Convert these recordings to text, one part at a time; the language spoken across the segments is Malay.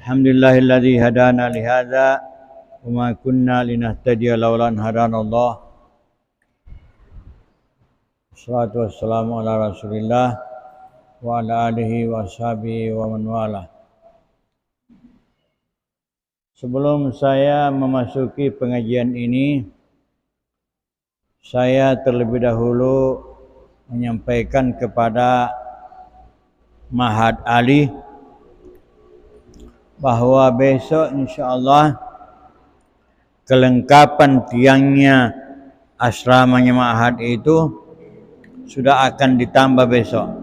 Alhamdulillahilladzi hadana li hadza wa ma kunna linahtadiya laula an hadanallah. Wassalatu wassalamu ala Rasulillah wa ala alihi wa ashabihi wa man wala. Sebelum saya memasuki pengajian ini, saya terlebih dahulu menyampaikan kepada Ma'had Ali bahwa besok insyaallah kelengkapan tiangnya asramanya Ma'had itu sudah akan ditambah besok.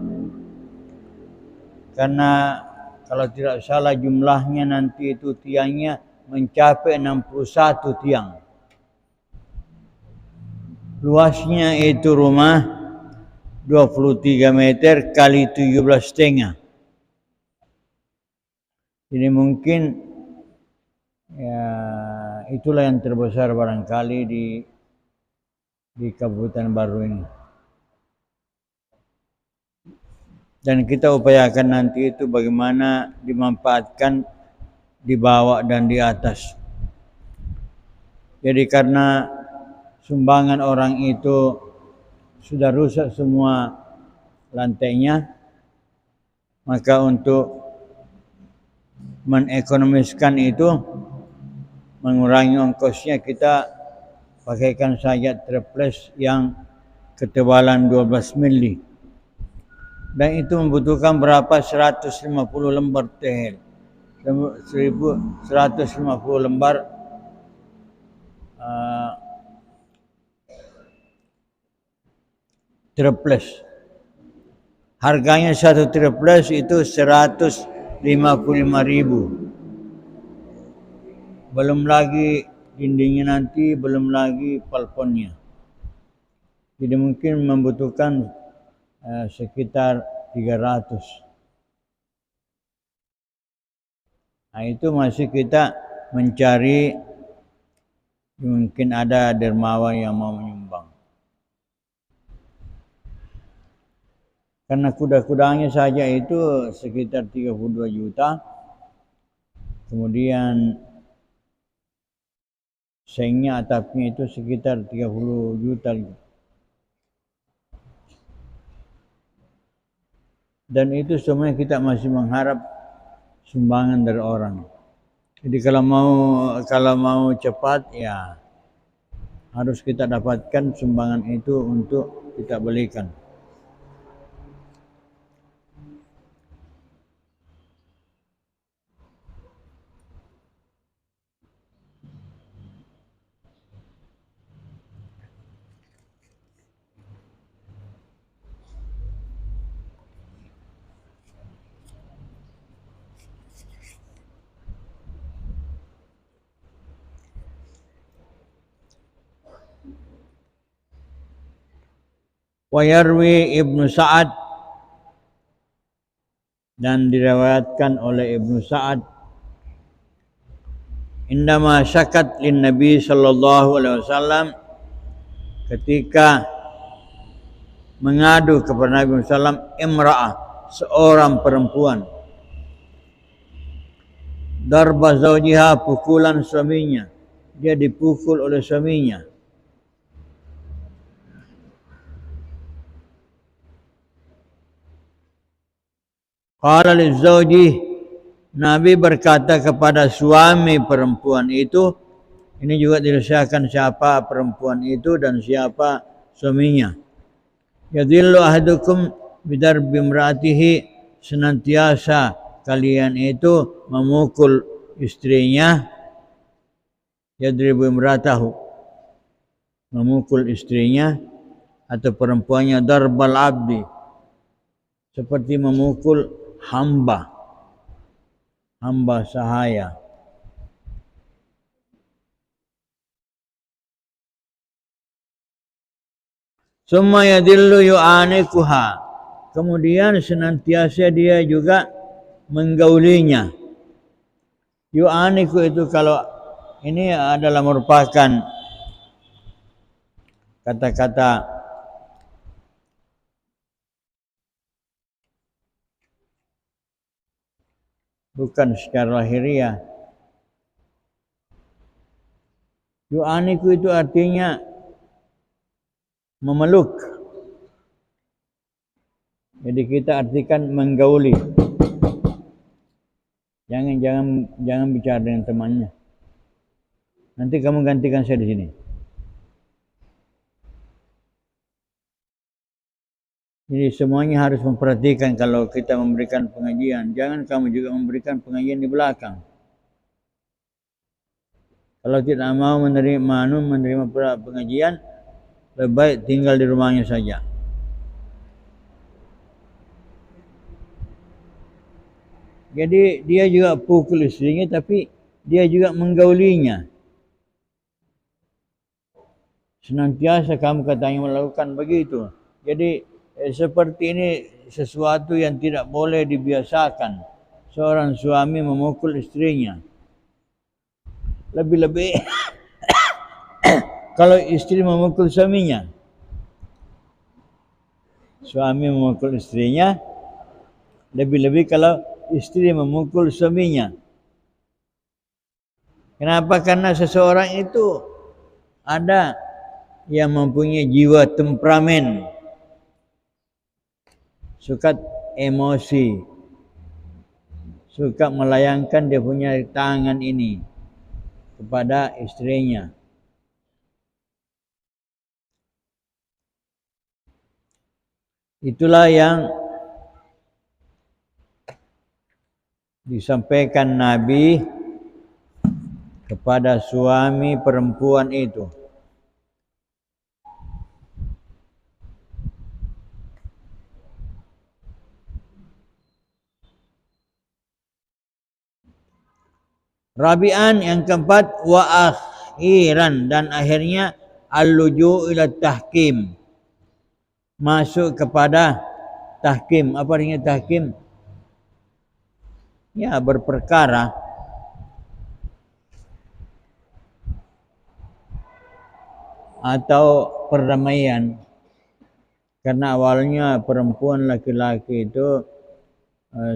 Karena kalau tidak salah jumlahnya nanti itu tiangnya mencapai 61 tiang. Luasnya itu rumah 23 meter kali 17,5. Jadi mungkin ya itulah yang terbesar barangkali di Kabupaten Baru ini. Dan kita upayakan nanti itu bagaimana dimanfaatkan di bawah dan di atas. Jadi karena sumbangan orang itu sudah rusak semua lantainya, maka untuk menekonomiskan itu, mengurangi ongkosnya, kita pakaikan saja triplex yang ketebalan 12 mili. Dan itu membutuhkan berapa? 150 lembar tehel. 150 lembar triplex. Harganya satu triplex itu 155.000. Belum lagi dindingnya nanti, belum lagi plafon-nya. Jadi mungkin membutuhkan sekitar 300. Nah, itu masih kita mencari, mungkin ada dermawan yang mau menyumbang. Karena kuda-kudanya saja itu sekitar 32 juta. Kemudian sengnya, atapnya itu sekitar 30 juta. Dan itu semuanya kita masih mengharap sumbangan dari orang. Jadi kalau mau cepat ya harus kita dapatkan sumbangan itu untuk kita belikan. Wa yarwi Ibnu Sa'ad, dan diriwayatkan oleh Ibnu Sa'ad, indama syakat lin Nabi sallallahu alaihi wasallam, ketika mengadu kepada Nabi sallam imra'ah, seorang perempuan, darba zaujiha, pukulan suaminya, dia dipukul oleh suaminya. Qala lizauji, Nabi berkata kepada suami perempuan itu, ini juga dirahasiakan siapa perempuan itu dan siapa suaminya. Yadillu ahadukum bidarbi imraatihi, senantiasa kalian itu memukul istrinya. Yadribu imraatahu, memukul istrinya atau perempuannya. Darbal abdi, seperti memukul hamba sahaya. Summa yadillu yu'anikuha, kemudian senantiasa dia juga menggaulinya. Yu'aniku itu kalau ini adalah merupakan kata-kata bukan secara lahiriah. Yu'aniku itu artinya memeluk. Jadi kita artikan menggauli. Jangan bicara dengan temannya. Nanti kamu gantikan saya di sini. Jadi semuanya harus memperhatikan kalau kita memberikan pengajian. Jangan kamu juga memberikan pengajian di belakang. Kalau tidak mau menerima pengajian, lebih baik tinggal di rumahnya saja. Jadi dia juga pukul istrinya, tapi dia juga menggaulinya. Senantiasa kamu katanya melakukan begitu. Jadi seperti ini sesuatu yang tidak boleh dibiasakan. Seorang suami memukul istrinya. Lebih-lebih kalau istri memukul suaminya. Suami memukul istrinya. Lebih-lebih kalau istri memukul suaminya. Kenapa? Karena seseorang itu ada yang mempunyai jiwa temperamen, suka emosi, suka melayangkan dia punya tangan ini kepada istrinya. Itulah yang disampaikan Nabi kepada suami perempuan itu. Rabi'an yang keempat, wa akhiran, dan akhirnya al-luju' ila tahkim, masuk kepada tahkim. Apa artinya tahkim? Ya, berperkara. Atau perdamaian. Karena awalnya perempuan laki-laki itu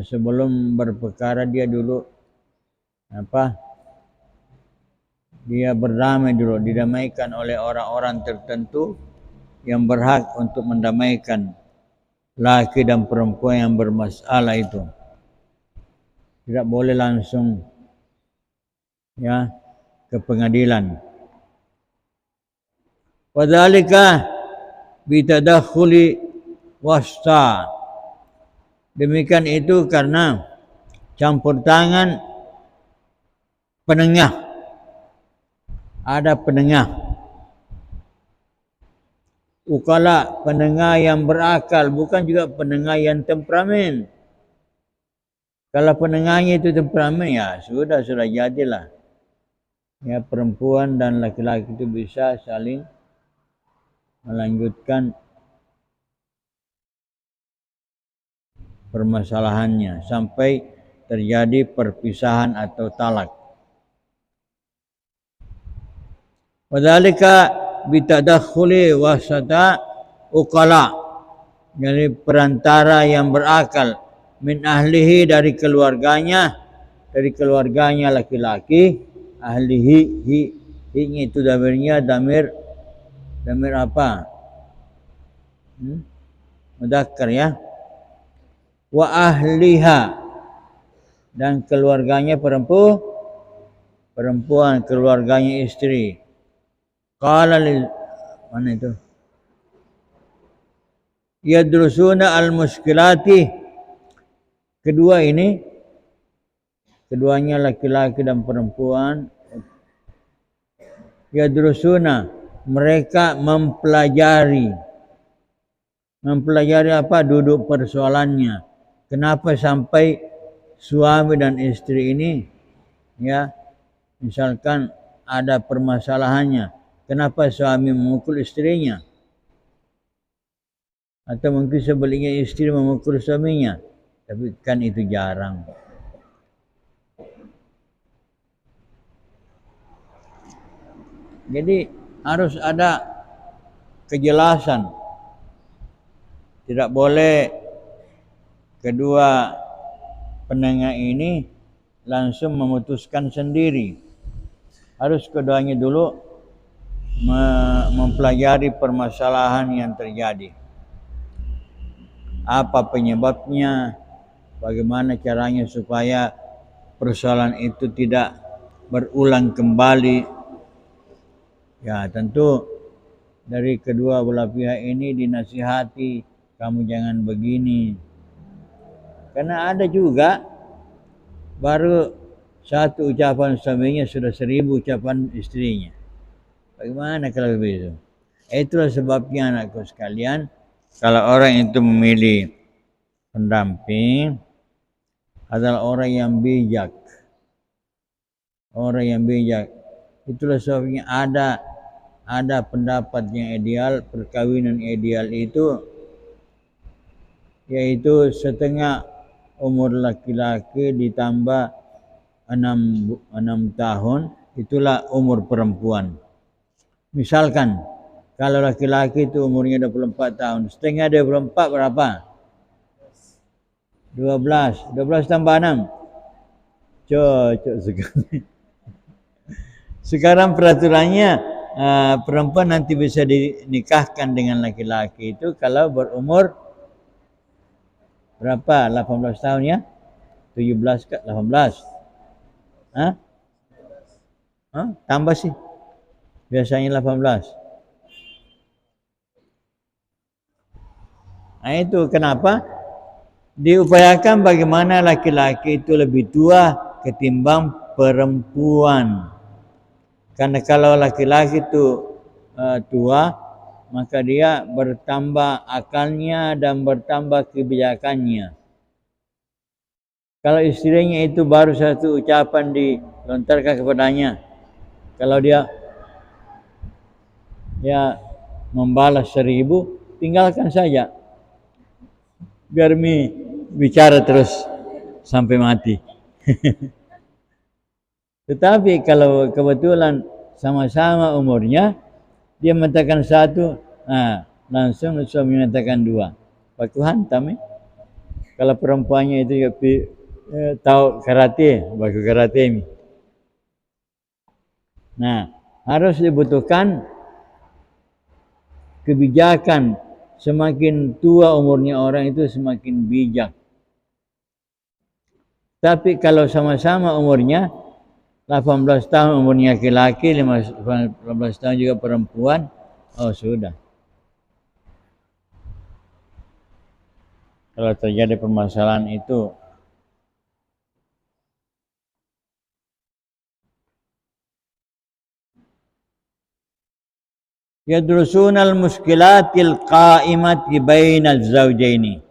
sebelum berperkara dia dulu dia berdamai dulu, didamaikan oleh orang-orang tertentu yang berhak untuk mendamaikan laki dan perempuan yang bermasalah itu. Tidak boleh langsung ke pengadilan. Wadzalika bitadakhuli wasta. Demikian itu karena campur tangan penengah. Ada penengah. Ukala, penengah yang berakal, bukan juga penengah yang temperamen. Kalau penengahnya itu temperamen, ya sudah jadilah. Ya, perempuan dan laki-laki itu bisa saling melanjutkan permasalahannya sampai terjadi perpisahan atau talak. Wadzalika bitadakhuli wasata uqala, jadi perantara yang berakal, min ahlihi, dari keluarganya laki-laki, ahlihi, hi itu damirnya damir apa? Mudzakkar ya. Wa ahliha, dan keluarganya perempuan, keluarganya istri. Qala mana itu? Yadrusuna al-muskilati. Keduanya laki-laki dan perempuan. Yadrusuna, mereka mempelajari apa? Duduk persoalannya. Kenapa sampai suami dan istri ini misalkan ada permasalahannya. Kenapa suami memukul istrinya? Atau mungkin sebaliknya istri memukul suaminya. Tapi kan itu jarang. Jadi harus ada kejelasan. Tidak boleh kedua penengah ini langsung memutuskan sendiri. Harus keduanya dulu mempelajari permasalahan yang terjadi. Apa penyebabnya, bagaimana caranya supaya persoalan itu tidak berulang kembali. Ya, tentu dari kedua belah pihak ini dinasihati, kamu jangan begini. Karena ada juga baru satu ucapan suaminya sudah 1000 ucapan istrinya. Bagaimana kalau begitu? Itulah sebabnya anakku sekalian, kalau orang itu memilih pendamping adalah orang yang bijak. Orang yang bijak. Itulah sebabnya ada pendapat yang ideal, perkawinan ideal itu yaitu setengah umur laki-laki ditambah 6 tahun, itulah umur perempuan. Misalkan kalau laki-laki itu umurnya 24 tahun, setengah 24 berapa? 12 tambah 6. Cocok sekali. Sekarang peraturannya perempuan nanti bisa dinikahkan dengan laki-laki itu kalau berumur berapa? 18 tahun ya? 17 ke 18? Hah? Tambah sih. Biasanya 18. Nah itu kenapa? Diupayakan bagaimana laki-laki itu lebih tua ketimbang perempuan. Karena kalau laki-laki itu tua, maka dia bertambah akalnya dan bertambah kebijakannya. Kalau istrinya itu baru satu ucapan dilontarkan kepadanya, kalau dia membalas 1000, tinggalkan saja. Biar bicara terus sampai mati. Tetapi kalau kebetulan sama-sama umurnya, dia mengatakan 1, langsung suami mengatakan 2. Baku hantam ya. Kalau perempuannya itu tahu karate, baku karate ini. Nah, harus dibutuhkan kebijakan. Semakin tua umurnya orang itu semakin bijak. Tapi kalau sama-sama umurnya 18 tahun umurnya laki-laki, 15 tahun juga perempuan, oh sudah. Kalau terjadi permasalahan itu, yadrusunal muskilatil qa'imati bainaz zawjaini.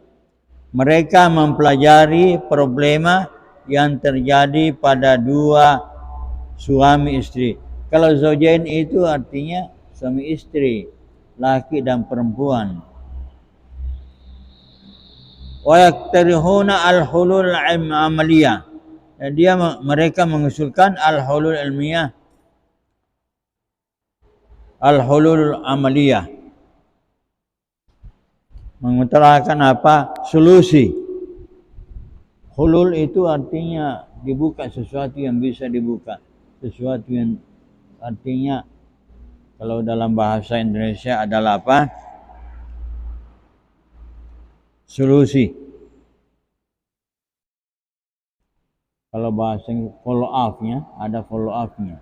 Mereka mempelajari problema yang terjadi pada dua suami istri. Kalau zaujain itu artinya suami istri, laki dan perempuan. Wa yaktarihuna al-hulul amaliyah. Dan mereka mengusulkan al-hulul ilmiah, al-hulul amaliyah, mengutarakan apa? Solusi. Hulul itu artinya dibuka sesuatu yang bisa dibuka, sesuatu yang artinya kalau dalam bahasa Indonesia adalah apa? Solusi. Kalau bahasa follow up-nya, ada follow up-nya.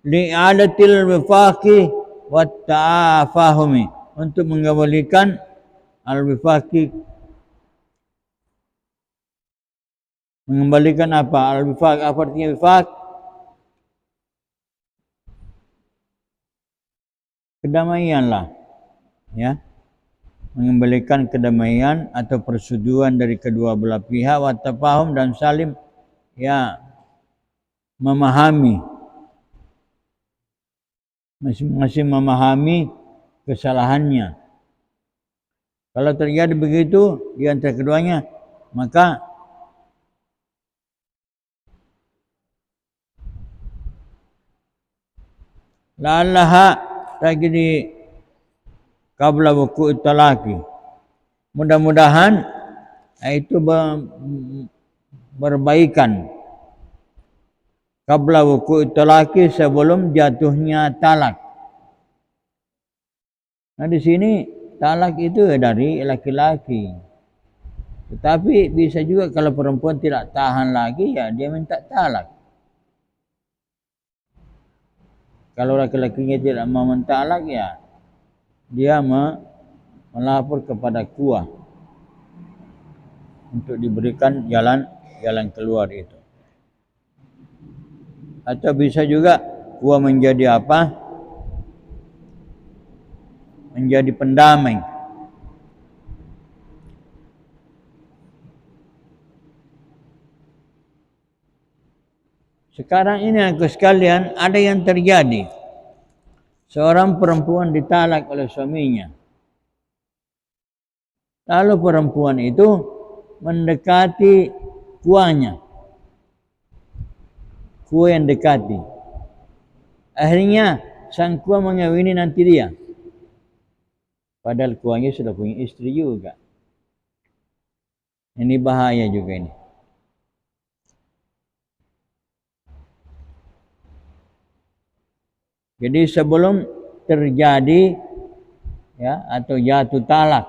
Li'adatil wifaqi wa ta'afahumi, untuk mengembalikan al-wifaqi. Mengembalikan apa? Al-wifaq, apa artinya wifaq? Kedamaian lah, ya. Mengembalikan kedamaian atau persetujuan dari kedua belah pihak, wa tafahum, dan saling memahami, masing-masing memahami kesalahannya. Kalau terjadi begitu di antara keduanya, maka la'allaha tajri qabla wuqu'i talaqi, Mudah-mudahan itu berbaikan qabla wuku' talaqi, sebelum jatuhnya talak. Nah di sini talak itu dari laki-laki. Tetapi bisa juga kalau perempuan tidak tahan lagi, ya dia minta talak. Kalau laki-lakinya tidak mau mentalak, ya dia melapor kepada kuah untuk diberikan jalan keluar itu. Atau bisa juga kuah menjadi apa? Menjadi pendamai. Sekarang ini aku sekalian, ada yang terjadi. Seorang perempuan ditalak oleh suaminya. Lalu perempuan itu mendekati kuahnya. Kuah yang dekati. Akhirnya sang kuah mengawini nanti dia. Padahal kuahnya sudah punya istri juga. Ini bahaya juga ini. Jadi sebelum terjadi ya atau jatuh talak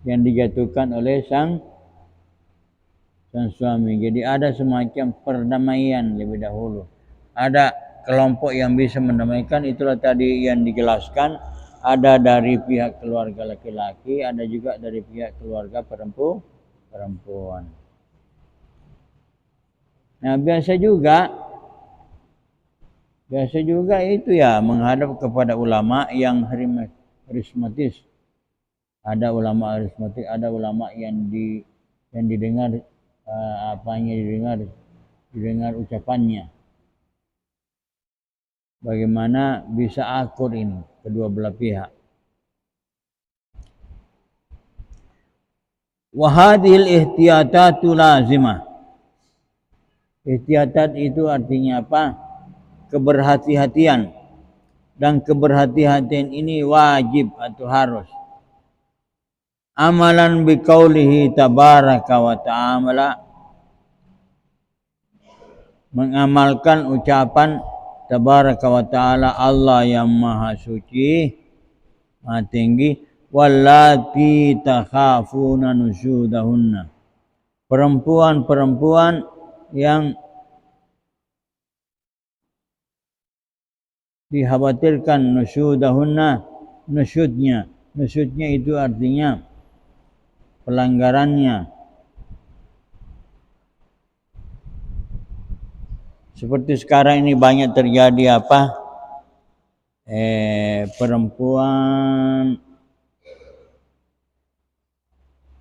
yang dijatuhkan oleh sang suami. Jadi ada semacam perdamaian lebih dahulu. Ada kelompok yang bisa mendamaikan, itulah tadi yang dijelaskan. Ada dari pihak keluarga laki-laki, ada juga dari pihak keluarga perempuan. Nah biasa juga itu ya menghadap kepada ulama yang harismatis. Ada ulama harismatis, ada ulama yang didengar didengar ucapannya. Bagaimana bisa akur ini kedua belah pihak. Wa hadhil ihtiyatatu lazimah. Ihtiyatat itu artinya apa? Keberhati-hatian. Dan keberhati-hatian ini wajib atau harus. Amalan biqaulihi tabaraka wa ta'ala, mengamalkan ucapan tabaraka wa ta'ala, Allah yang maha suci, maha tinggi, wallati takhafuna nusyudahunna, perempuan-perempuan yang dikhawatirkan nusyudahunna, nusyudnya itu artinya pelanggarannya. Seperti sekarang ini banyak terjadi apa? Perempuan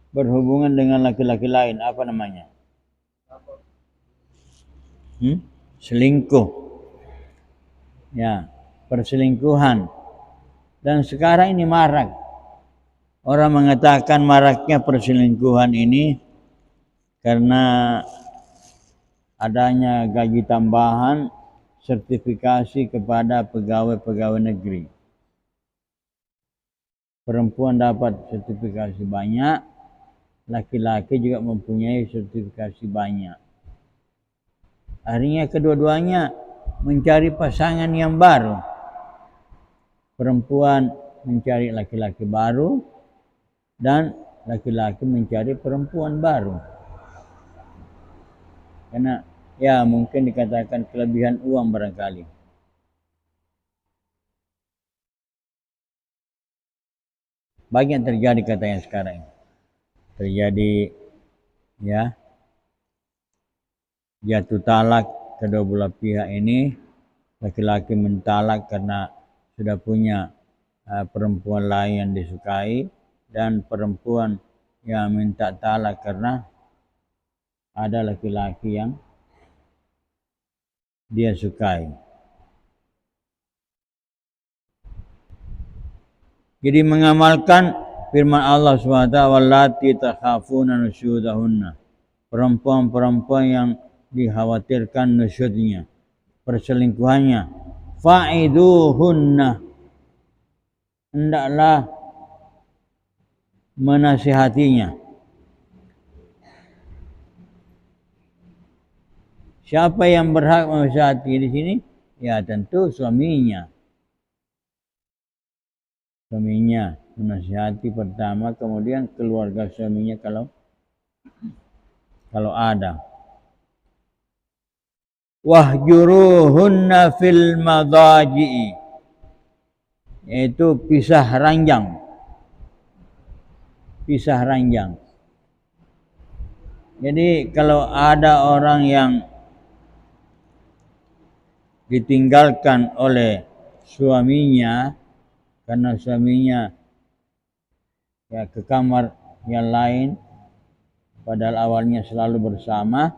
berhubungan dengan laki-laki lain, apa namanya? Selingkuh. Ya, perselingkuhan. Dan sekarang ini marak. Orang mengatakan maraknya perselingkuhan ini karena adanya gaji tambahan, sertifikasi kepada pegawai-pegawai negeri. Perempuan dapat sertifikasi banyak, laki-laki juga mempunyai sertifikasi banyak. Akhirnya kedua-duanya mencari pasangan yang baru. Perempuan mencari laki-laki baru dan laki-laki mencari perempuan baru. Karena ya mungkin dikatakan kelebihan uang barangkali. Banyak terjadi katanya sekarang. Terjadi ya jatuh talak kedua belah pihak ini. Laki-laki mentalak karena sudah punya perempuan lain yang disukai, dan perempuan yang minta talak karena ada laki-laki yang dia sukai. Jadi mengamalkan firman Allah SWT, wallati takhafuna nusyudahunna, perempuan-perempuan yang dikhawatirkan nusyudnya, perselingkuhannya, fa'iduhunna, hendaklah menasihatinya. Siapa yang berhak menasihati di sini? Ya tentu suaminya. Suaminya menasihati pertama, kemudian keluarga suaminya kalau ada. Wahjuruhunna fil madaji'i, yaitu pisah ranjang. Pisah ranjang. Jadi kalau ada orang yang ditinggalkan oleh suaminya karena suaminya ya ke kamar yang lain, padahal awalnya selalu bersama,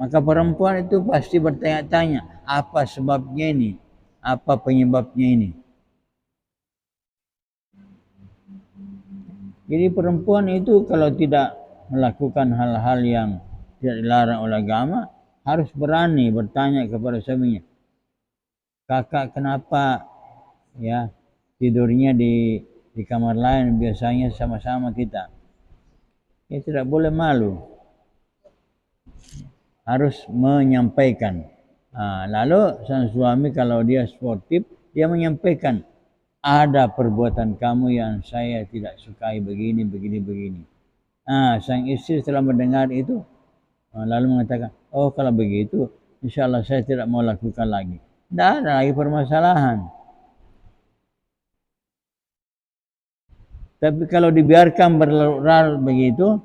maka perempuan itu pasti bertanya-tanya, apa sebabnya ini? Apa penyebabnya ini? Jadi perempuan itu kalau tidak melakukan hal-hal yang tidak dilarang oleh agama, harus berani bertanya kepada suaminya. Kakak kenapa ya tidurnya di kamar lain, biasanya sama-sama kita? Ya tidak boleh malu. Harus menyampaikan. Lalu sang suami kalau dia sportif, dia menyampaikan, ada perbuatan kamu yang saya tidak sukai begini. Sang istri setelah mendengar itu, lalu mengatakan, oh kalau begitu, insya Allah saya tidak mau lakukan lagi. Tidak ada lagi permasalahan. Tapi kalau dibiarkan berlarut begitu,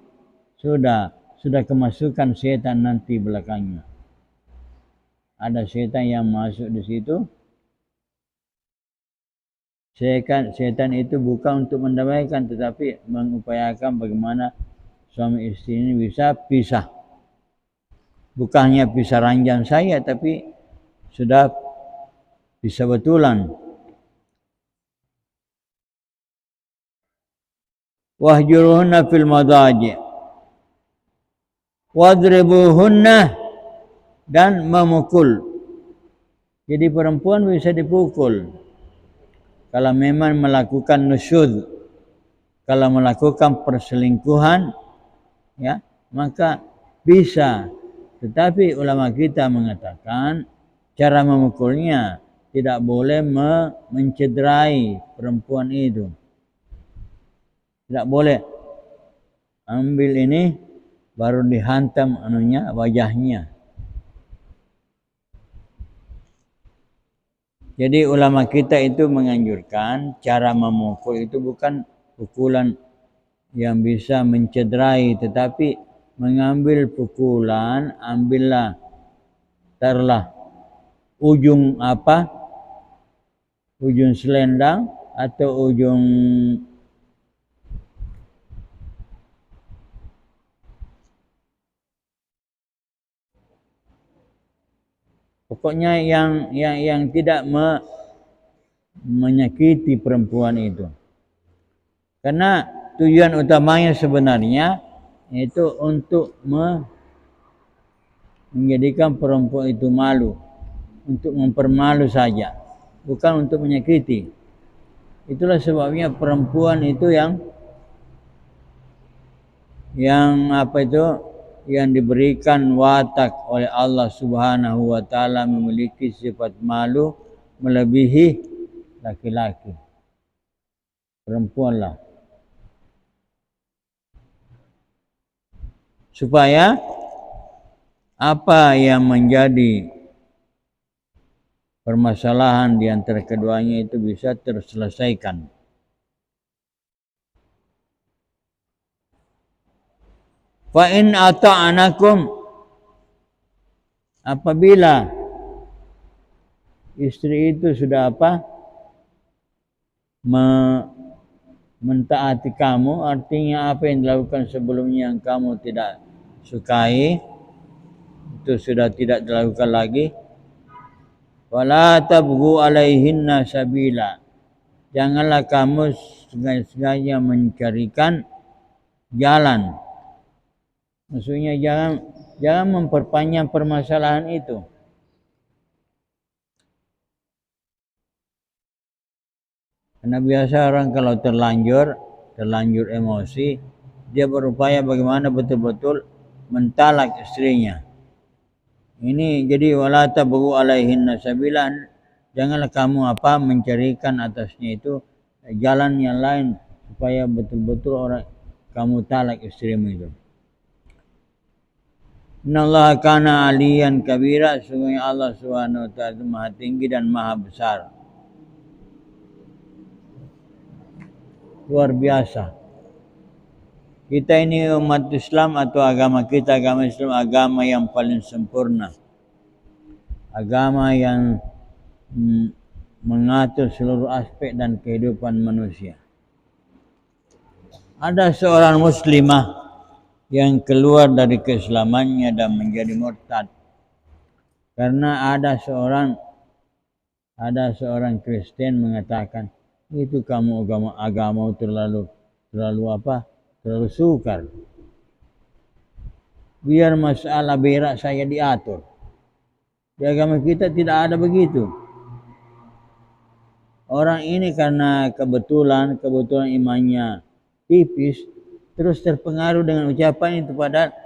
sudah kemasukan setan nanti belakangnya. Ada setan yang masuk di situ. Setan itu bukan untuk mendamaikan, tetapi mengupayakan bagaimana suami istri ini bisa pisah. Bukannya pisah ranjang saya, tapi sudah bisa betulan. Wahjuruhunna fil madaji' wadribuhunna, dan memukul. Jadi perempuan bisa dipukul kalau memang melakukan nusyud, kalau melakukan perselingkuhan, ya maka bisa. Tetapi ulama kita mengatakan cara memukulnya tidak boleh mencederai perempuan itu. Tidak boleh ambil ini baru dihantam wajahnya. Jadi ulama kita itu menganjurkan cara memukul itu bukan pukulan yang bisa mencederai, tetapi mengambil pukulan, ambillah taruhlah ujung selendang atau ujung pokoknya yang tidak menyakiti perempuan itu. Karena tujuan utamanya sebenarnya itu untuk menjadikan perempuan itu malu, untuk mempermalu saja, bukan untuk menyakiti. Itulah sebabnya perempuan itu yang yang diberikan watak oleh Allah Subhanahu wa taala memiliki sifat malu melebihi laki-laki. Perempuanlah. Supaya apa yang menjadi permasalahan di antara keduanya itu bisa terselesaikan. Fa in ata'anakum, apabila istri itu sudah mentaati kamu, artinya apa yang dilakukan sebelumnya yang kamu tidak sukai itu sudah tidak dilakukan lagi. Wala tabghu alaihinna sabila, janganlah kamu sengaja mencarikan jalan. Maksudnya jangan memperpanjang permasalahan itu. Karena biasa orang kalau terlanjur emosi, dia berupaya bagaimana betul-betul mentalak istrinya. Ini jadi wala tabghu alaihinna sabila, janganlah kamu mencarikan atasnya itu jalan yang lain supaya betul-betul orang kamu talak istrimu itu. Innallaha kana aliyan kabira, sungguh Allah Subhanahu wa taala itu maha tinggi dan maha besar. Luar biasa. Kita ini umat Islam atau agama kita, agama Islam, agama yang paling sempurna. Agama yang mengatur seluruh aspek dan kehidupan manusia. Ada seorang muslimah yang keluar dari keislamannya dan menjadi murtad. Karena ada seorang Kristen mengatakan, itu kamu agama terlalu sukar. Biar masalah berak saya diatur. Di agama kita tidak ada begitu. Orang ini karena kebetulan imannya tipis, terus terpengaruh dengan ucapan itu, padahal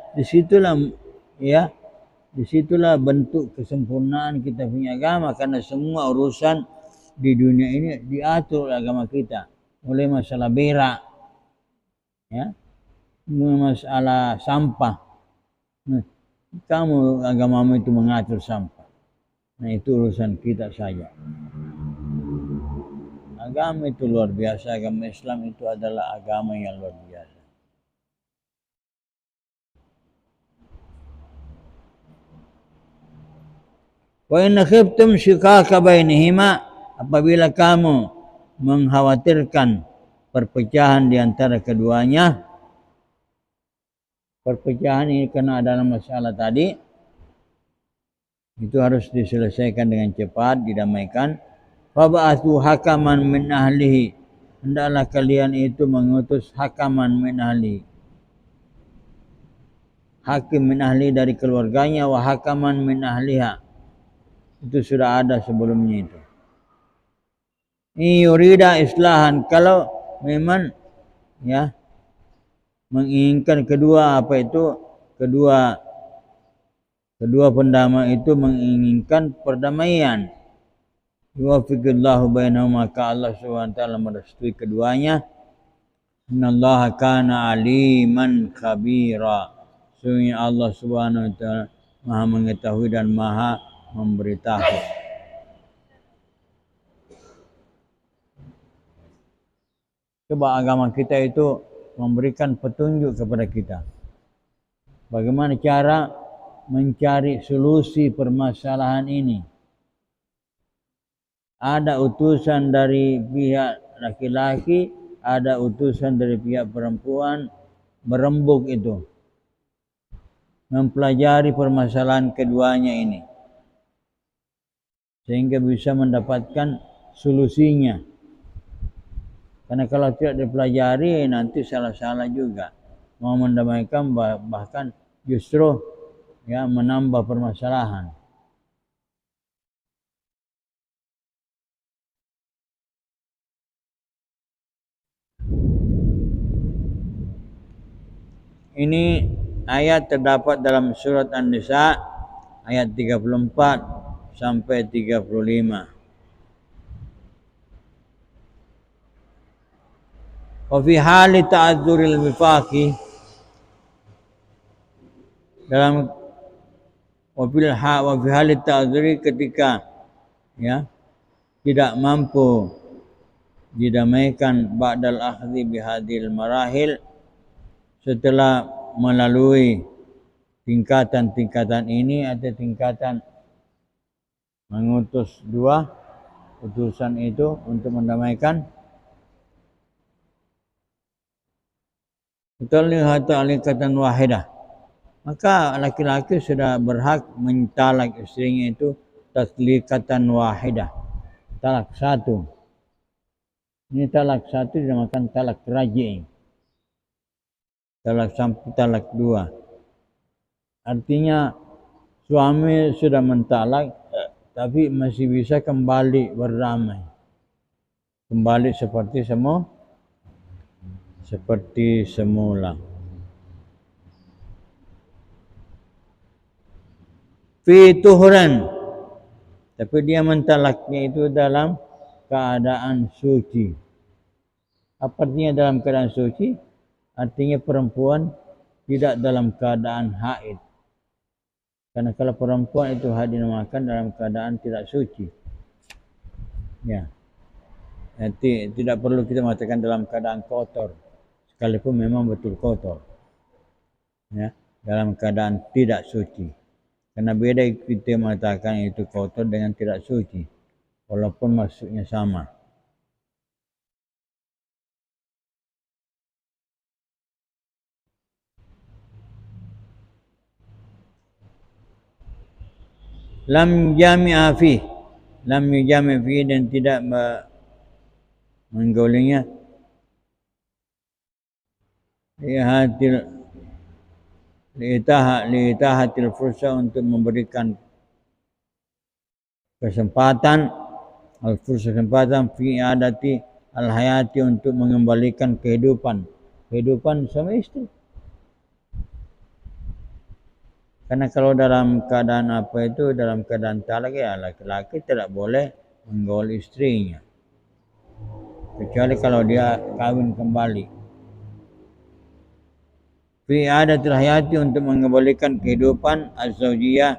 disitulah bentuk kesempurnaan kita punya agama, karena semua urusan di dunia ini diatur oleh agama kita. Mulai masalah berak, masalah sampah. Nah, kamu agamamu itu mengatur sampah. Nah, itu urusan kita saja. Agama itu luar biasa. Agama Islam itu adalah agama yang luar biasa. Wa in khiftum shiqaqa bainihima, apabila kamu mengkhawatirkan perpecahan di antara keduanya. Perpecahan ini karena ada masalah tadi, itu harus diselesaikan dengan cepat, didamaikan. Fab'athu hakaman min ahlihi, hendaklah kalian itu mengutus hakaman min ahlihi, hakim min ahli dari keluarganya, wa hakaman min ahliha, itu sudah ada sebelumnya itu. Yurida islahan, kalau memang menginginkan kedua pendamai itu menginginkan perdamaian. Yuwaffiqullahu bainahum, maka Allah Subhanahu wa taala merestui keduanya. Innallaha kana aliman khabira, sungguh Allah Subhanahu wa taala maha mengetahui dan maha memberitahu. Coba agama kita itu memberikan petunjuk kepada kita bagaimana cara mencari solusi permasalahan ini. Ada utusan dari pihak laki-laki, ada utusan dari pihak perempuan, berembuk itu mempelajari permasalahan keduanya ini sehingga bisa mendapatkan solusinya. Karena kalau tidak dipelajari nanti salah-salah juga, mau mendamaikan bahkan justru menambah permasalahan. Ini ayat terdapat dalam surat An-Nisa ayat 34 sampai 35. Wa fi hali ta'adzuril wifaqi, dalam wa fi hali ta'adzuri, ketika tidak mampu didamaikan ba'dal akhdhi bihadil marahil, setelah melalui tingkatan-tingkatan ini, ada tingkatan mengutus dua utusan itu untuk mendamaikan. Talikatan wahidah, maka laki-laki sudah berhak mentalak istrinya itu talikatan wahidah, talak satu. Ini talak satu dinamakan talak raji'. Talak sampai talak dua, artinya suami sudah mentalak tapi masih bisa kembali berdamai. kembali seperti semula. Fi tuhuran, tapi dia mentalaknya itu dalam keadaan suci. Apa artinya dalam keadaan suci? Artinya perempuan tidak dalam keadaan haid. Karena kalau perempuan itu haid dinamakan dalam keadaan tidak suci. Ya. Nanti tidak perlu kita mengatakan dalam keadaan kotor. Sekalipun memang betul kotor. Ya, dalam keadaan tidak suci. Karena beda kita mengatakan itu kotor dengan tidak suci. Walaupun maksudnya sama. Lam jami'a fi. Lam yujami' fi dan tidak menggaulinya. Liitahatil fursa untuk memberikan kesempatan fi adati al-hayati untuk mengembalikan kehidupan suami istri. Karena kalau dalam keadaan dalam keadaan talak ya laki-laki tidak boleh menggaul istrinya. Kecuali kalau dia kawin kembali. Fi adatil hayati untuk mengembalikan kehidupan az-zaujiyah,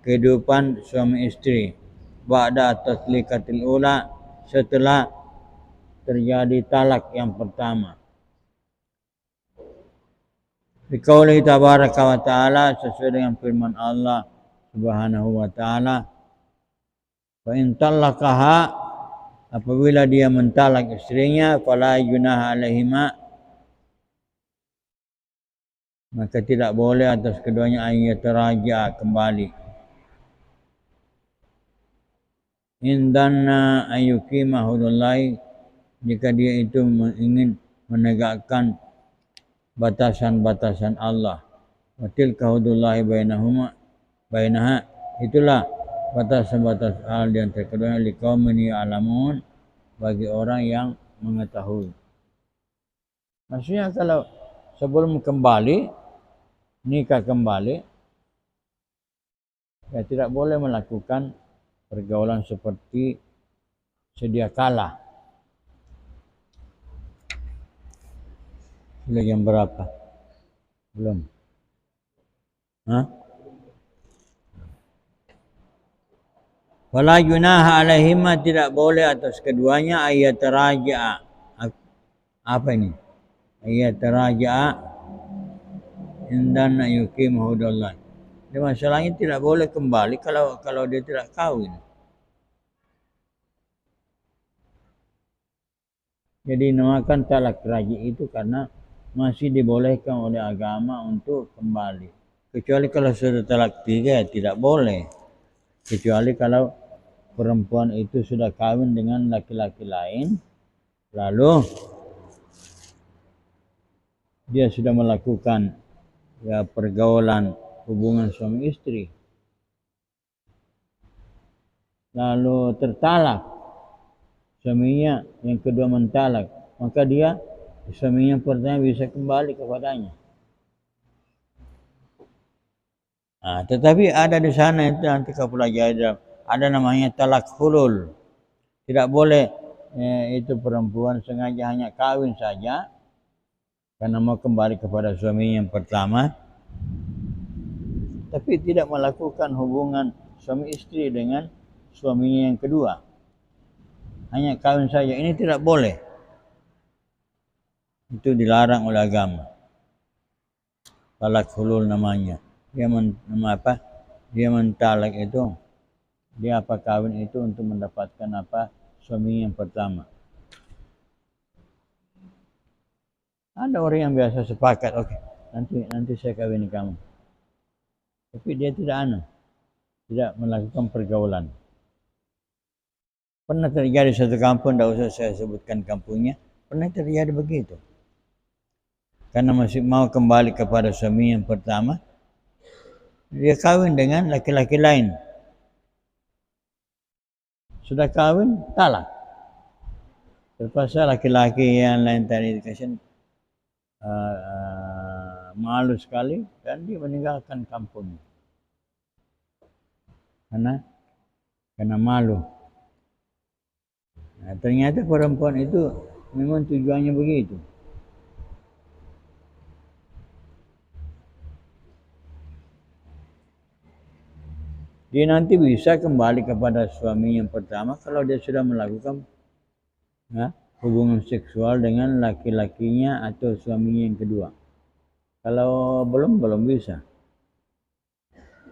kehidupan suami istri. Ba'da taslikatil ula, setelah terjadi talak yang pertama. Biqaulihi tabaraka wa ta'ala, sesuai dengan firman Allah Subhanahu wa ta'ala, fa in talaqaha, apabila dia mentalak istrinya, fala junaha alaihima, maka tidak boleh atas keduanya ayat teraja kembali. Indana ayyukima hudullahi, jika dia itu ingin menegakkan batasan-batasan Allah. Wa tilka hudullahi bainaha, itulah batasan-batasan Allah di antara keduanya, liqaumin ya'lamun, bagi orang yang mengetahui. Maksudnya kalau sebelum kembali, nikah kembali, ya tidak boleh melakukan pergaulan seperti sedia kala. Sudah jam berapa? Belum? Wala junaha alaihima, tidak boleh atas keduanya ayat teraja. Apa ini? Ayat teraja indana yukim hudallah. Jadi masalahnya tidak boleh kembali kalau dia tidak kawin. Jadi namakan talak raji itu karena masih dibolehkan oleh agama untuk kembali. Kecuali kalau sudah talak 3 ya tidak boleh. Kecuali kalau perempuan itu sudah kawin dengan laki-laki lain, lalu dia sudah melakukan ya pergaulan hubungan suami istri, lalu tertalak suaminya, yang kedua mentalak, maka dia suaminya pertama bisa kembali kepadanya. Tetapi ada di sana itu nanti kau pelajari, ada namanya talak hulul. Tidak boleh itu perempuan sengaja hanya kawin saja karena mau kembali kepada suaminya yang pertama, tapi tidak melakukan hubungan suami istri dengan suaminya yang kedua. Hanya kawin saja, ini tidak boleh. Itu dilarang oleh agama. Talak hulul namanya. Dia mentalak itu, dia kawin itu untuk mendapatkan suami yang pertama. Ada orang yang biasa sepakat, oke, nanti saya kawin kamu. Tapi dia tidak melakukan pergaulan. Pernah terjadi satu kampung, tidak usah saya sebutkan kampungnya, pernah terjadi begitu. Karena masih mau kembali kepada suami yang pertama, dia kawin dengan laki-laki lain. Sudah kawin, talak. Terpaksa laki-laki yang lain tadi dikasih malu sekali dan dia meninggalkan kampung karena malu. Nah, ternyata perempuan itu memang tujuannya begitu. Dia nanti bisa kembali kepada suami yang pertama kalau dia sudah melakukan hubungan seksual dengan laki-lakinya atau suaminya yang kedua. Kalau belum bisa.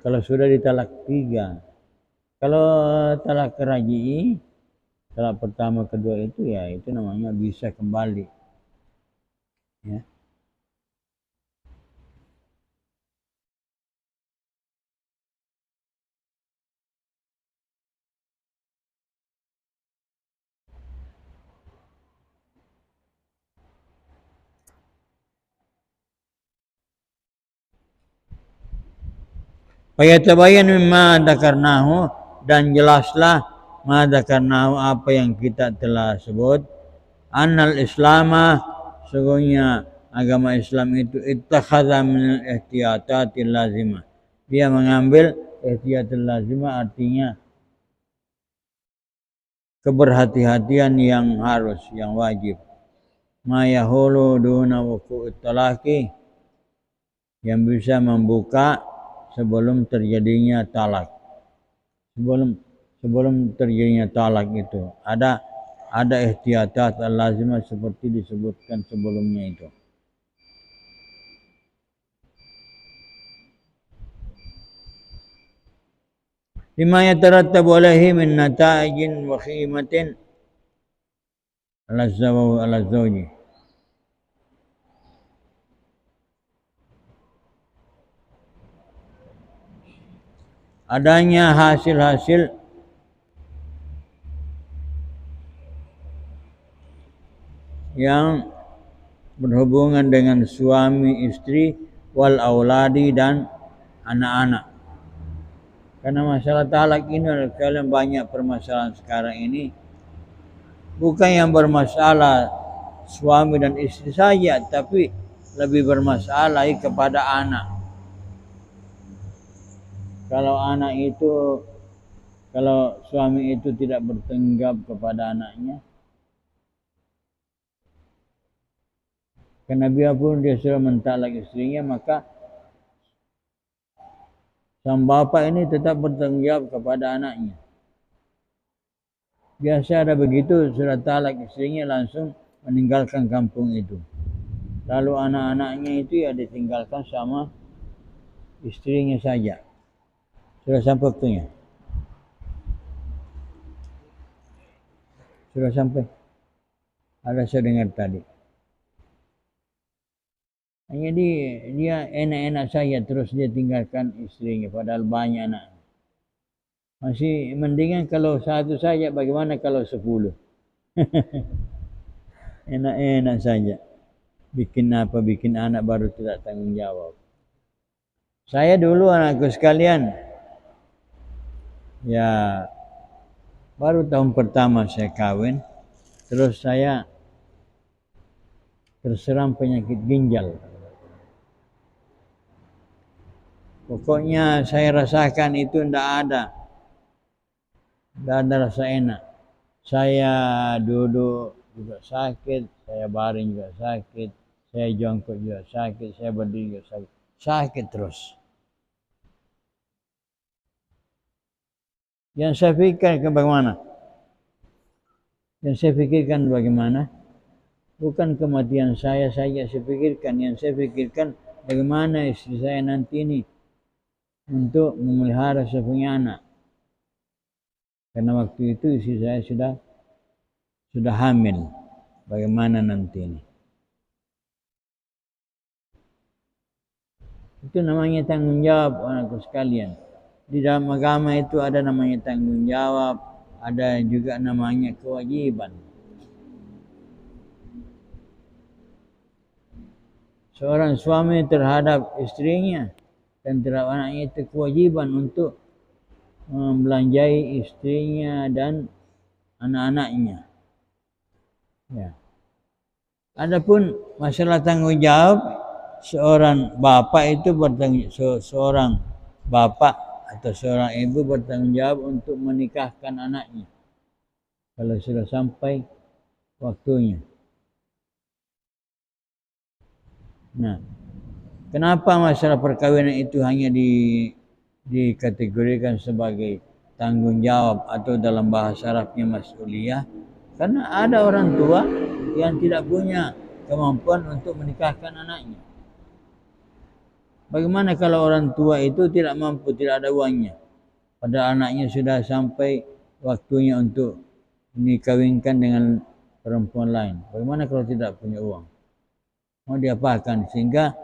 Kalau sudah ditalak 3. Kalau talak raji'i, talak pertama kedua itu ya itu namanya bisa kembali. Ya. Fayatabayan mimma dzakarnahu, dan jelaslah ma dzakarnahu apa yang kita telah sebut, annal islama, sesungguhnya agama Islam itu ittakhadha min ihtiyatatil lazimah. Dia mengambil ihtiyatul lazimah, artinya keberhati-hatian yang harus, yang wajib. Ma yahulu duna wuqu'ut talaqi, yang bisa membuka sebelum terjadinya talak. Sebelum terjadinya talak itu ada ihtiyatat al-lazimah seperti disebutkan sebelumnya itu. Lima yatarattabu alaihi min nata'ijin wa khimatin ala zawji. Adanya hasil-hasil yang berhubungan dengan suami istri wal auladi dan anak-anak. Karena masalah talak ini kalian banyak permasalahan sekarang ini. Bukan yang bermasalah suami dan istri saja, tapi lebih bermasalah kepada anak. Kalau suami itu tidak bertanggung jawab kepada anaknya, karena biarpun dia sudah mentalak istrinya, maka sang bapak ini tetap bertanggung jawab kepada anaknya. Biasa ada begitu, sudah talak istrinya langsung meninggalkan kampung itu. Lalu anak-anaknya itu ya ditinggalkan sama istrinya saja. Sudah sampai waktunya? Sudah sampai? Ada saya dengar tadi. Hanya dia enak-enak saja terus dia tinggalkan istrinya padahal banyak anak. Masih mendingan kalau satu saja, bagaimana kalau 10? Enak-enak saja. Bikin anak baru tidak tanggung jawab. Saya dulu anakku sekalian, ya baru tahun pertama saya kawin, terus saya terserang penyakit ginjal. Pokoknya saya rasakan itu tidak ada rasa enak. Saya duduk juga sakit, saya baring juga sakit, saya jongkok juga sakit, saya berdiri juga sakit terus. Yang saya pikirkan bagaimana? Yang saya pikirkan bagaimana? Bukan kematian saya saja saya pikirkan. Yang saya pikirkan bagaimana istri saya nanti ini untuk memelihara saya punya anak. Karena waktu itu istri saya sudah hamil. Bagaimana nanti ini? Itu namanya tanggung jawab anakku sekalian. Di dalam agama itu ada namanya tanggung jawab, ada juga namanya kewajiban. Seorang suami terhadap istrinya dan terhadap anaknya itu kewajiban untuk membelanjai istrinya dan anak-anaknya. Ya. Adapun masalah tanggungjawab, seorang bapak itu seorang bapak atau seorang ibu bertanggung jawab untuk menikahkan anaknya kalau sudah sampai waktunya. Nah, kenapa masalah perkawinan itu hanya dikategorikan sebagai tanggung jawab atau dalam bahasa Arabnya mas'uliyah? Karena ada orang tua yang tidak punya kemampuan untuk menikahkan anaknya. Bagaimana kalau orang tua itu tidak mampu, tidak ada uangnya, padahal anaknya sudah sampai waktunya untuk dikawinkan dengan perempuan lain? Bagaimana kalau tidak punya uang? Mau diapakan? Sehingga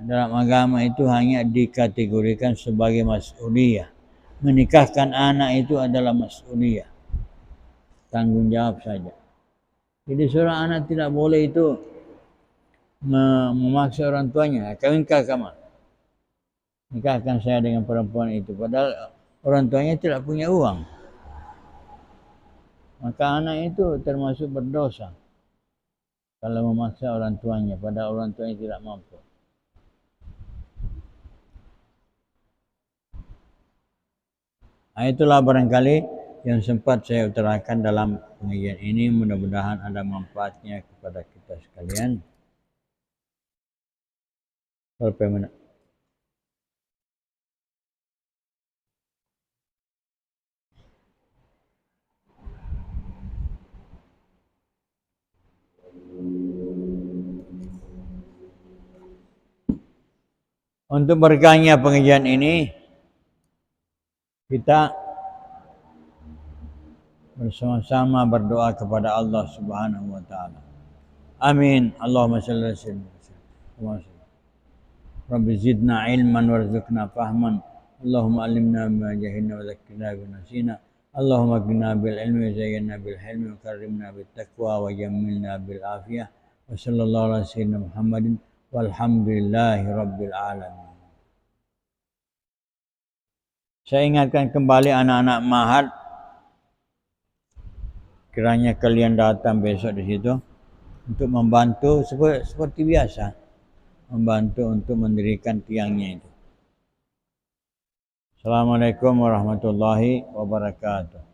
dalam agama itu hanya dikategorikan sebagai mas'uliyah. Menikahkan anak itu adalah mas'uliyah, tanggung jawab saja. Jadi seorang anak tidak boleh itu memaksa orang tuanya, kawinkan kamu, nikahkan saya dengan perempuan itu, padahal orang tuanya tidak punya uang. Maka anak itu termasuk berdosa kalau memaksa orang tuanya, padahal orang tuanya tidak mampu. Nah, itulah barangkali yang sempat saya utarakan dalam pengajian ini. Mudah-mudahan ada manfaatnya kepada kita sekalian. Berapa menit? Untuk berkahnya pengajian ini, kita bersama-sama berdoa kepada Allah Subhanahu wa taala. Amin. Allahumma shalli ala sayyidina Rabbi zidna ilman warzuqna fahman. Allahumma alimna ma jahilna wa zakkirna bima nasina. Allahumma qina bil ilmi wa zayyinna bil hilmi wa karrimna bit taqwa wa jammilna bil afiyah. Wa sallallahu ala sayyidina Muhammadin walhamdulillahi rabbil alamin. Saya ingatkan kembali anak-anak Mahad, kiranya kalian datang besok di situ untuk membantu seperti biasa, membantu untuk mendirikan tiangnya itu. Assalamualaikum warahmatullahi wabarakatuh.